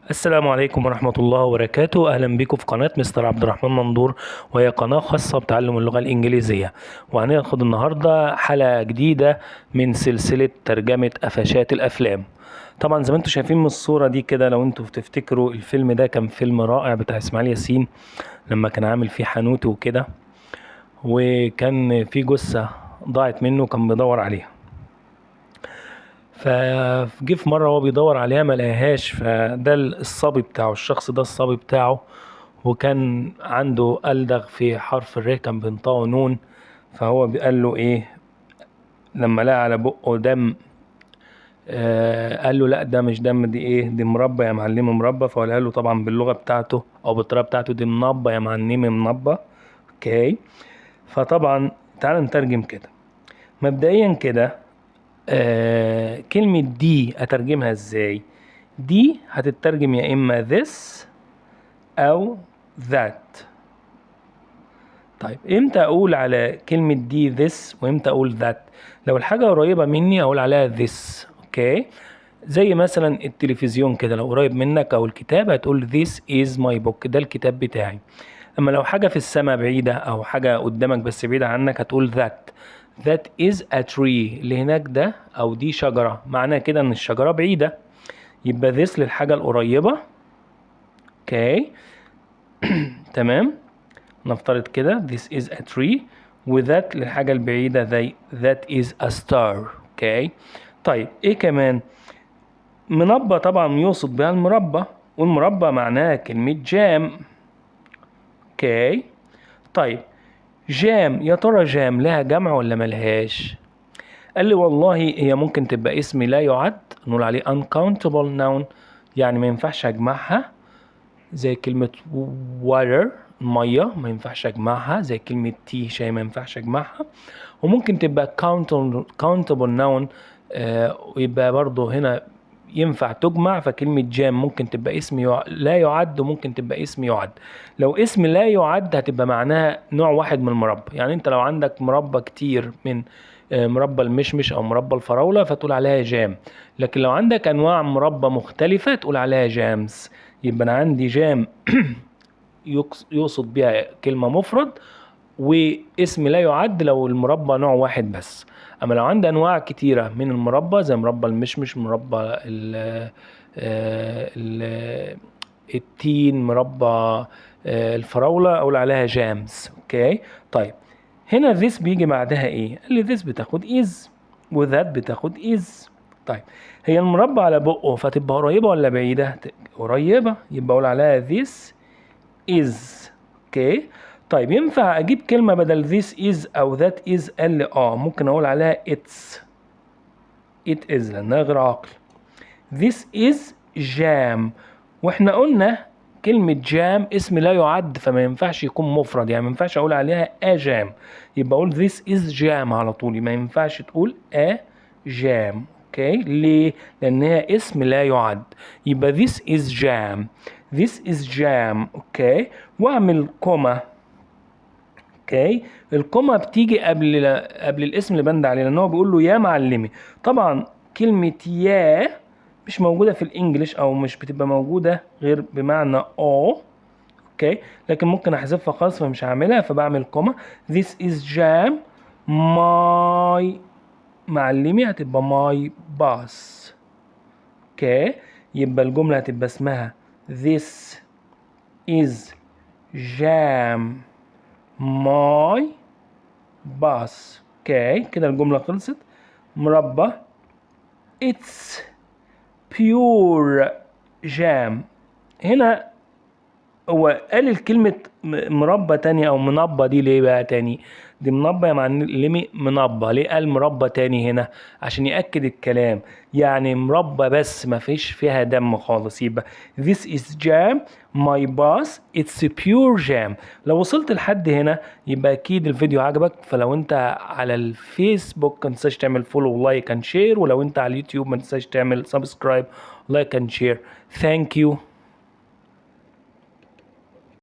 السلام عليكم ورحمة الله وبركاته. أهلا بكم في قناة مستر عبد الرحمن مندور، وهي قناة خاصة بتعلم اللغة الإنجليزية. وهناخد النهاردة حلقة جديدة من سلسلة ترجمة قفشات الأفلام. طبعا زي ما انتم شايفين من الصورة دي كده، لو انتم تفتكروا الفيلم ده كان فيلم رائع بتاع إسماعيل ياسين لما كان عامل فيه حانوتي وكده، وكان في جثة ضاعت منه كان بيدور عليها. فجه في مرة هو بيدور عليها ما لقاهاش، فده الصبي بتاعه، الشخص ده الصبي بتاعه، وكان عنده ألدغ في حرف الر كان بينطقه نون. فهو قال له ايه لما لقى على بقه دم؟ قال له لا ده مش دم، دي ايه؟ دي مربى يا معلمي مربى. فقالها له طبعا باللغة بتاعته او بالطريقة بتاعته، دي منبى يا معلمي منبى. اوكي. فطبعا تعال نترجم كده مبدئيا كده. كلمة دي أترجمها ازاي؟ دي هتترجم يا إما this أو that. طيب إمتى أقول على كلمة دي this وإمتى أقول that؟ لو الحاجة قريبة مني أقول عليها this. أوكي. زي مثلا التلفزيون كده، لو قريب منك أو الكتاب هتقول this is my book، ده الكتاب بتاعي. أما لو حاجة في السماء بعيدة أو حاجة قدامك بس بعيدة عنك هتقول that is a tree. اللي هناك ده أو دي شجرة، معناه كده إن الشجرة بعيدة، يبقى this للحاجة القريبة. اوكي. تمام. نفترض كده this is a tree، وذات للحاجة البعيدة that is a star. اوكي. طيب ايه كمان؟ منبة طبعا يقصد بها المربى، والمربى معناها كلمة جام. اوكي. طيب جام، يا ترى جام لها جمع ولا ملهاش؟ قال لي والله هي ممكن تبقى اسم لا يعد، نقول عليه uncountable noun، يعني ما ينفعش اجمعها، زي كلمة water مية ما ينفعش اجمعها، زي كلمة tea شاي ما ينفعش اجمعها. وممكن تبقى countable noun، ويبقى برضو هنا ينفع تجمع. فكلمة جام ممكن تبقى اسم لا يعد، وممكن تبقى اسم يعد. لو اسم لا يعد هتبقى معناها نوع واحد من المربى، يعني انت لو عندك مربى كتير من مربى المشمش او مربى الفراولة فتقول عليها جام. لكن لو عندك انواع مربى مختلفة تقول عليها جامز. يبقى انا عندي جام يقصد بها كلمة مفرد، واسم لا يعد لو المربى نوع واحد بس. اما لو عندي انواع كتيرة من المربى زي مربى المشمش، مربى ال التين، مربى الفراولة، اقول عليها جامز. اوكي. طيب هنا this بيجي بعدها ايه؟ قال لي this بتاخد is، وذات بتاخد is. طيب هي المربى على بقه فتبقى قريبة ولا بعيدة؟ قريبة، يبقى اقول عليها this is. اوكي. طيب ينفع اجيب كلمة بدل this is او that is؟ قال لي ممكن اقول عليها it's. it is لانها غير عاقل. this is jam، واحنا قلنا كلمة جام اسم لا يعد، فما ينفعش يكون مفرد، يعني ما ينفعش اقول عليها a jam، يبقى اقول this is jam على طول، ما ينفعش تقول a jam. اوكي. ليه؟ لان هي اسم لا يعد، يبقى this is jam. this is jam. اوكي. واعمل كوما. اوكي. الكوما بتيجي قبل الاسم اللي بند عليه، لان هو بيقول له يا معلمي. طبعا كلمة يا مش موجودة في الانجليش، او مش بتبقى موجودة غير بمعنى اوكي، لكن ممكن احذفها خالص فمش هعملها، فبعمل كوما. this is jam my معلمي، هتبقى my boss. اوكي. يبقى الجملة هتبقى اسمها this is jam my boss. اوكي كده الجملة خلصت. مربى it's pure jam. هنا هو قال الكلمة مربى تاني او منبى دي ليه بقى تاني؟ دي منبى يا معلمي منبى. ليه قال مربى تاني هنا؟ عشان يأكد الكلام، يعني مربى بس ما فيش فيها دم خالص. يبقى this is jam my boss it's pure jam. لو وصلت لحد هنا يبقى اكيد الفيديو عجبك. فلو انت على الفيسبوك ما تنساش تعمل فولو ولايك اند شير، ولو انت على اليوتيوب ما تنساش تعمل سبسكرايب لايك اند شير. ثانك يو.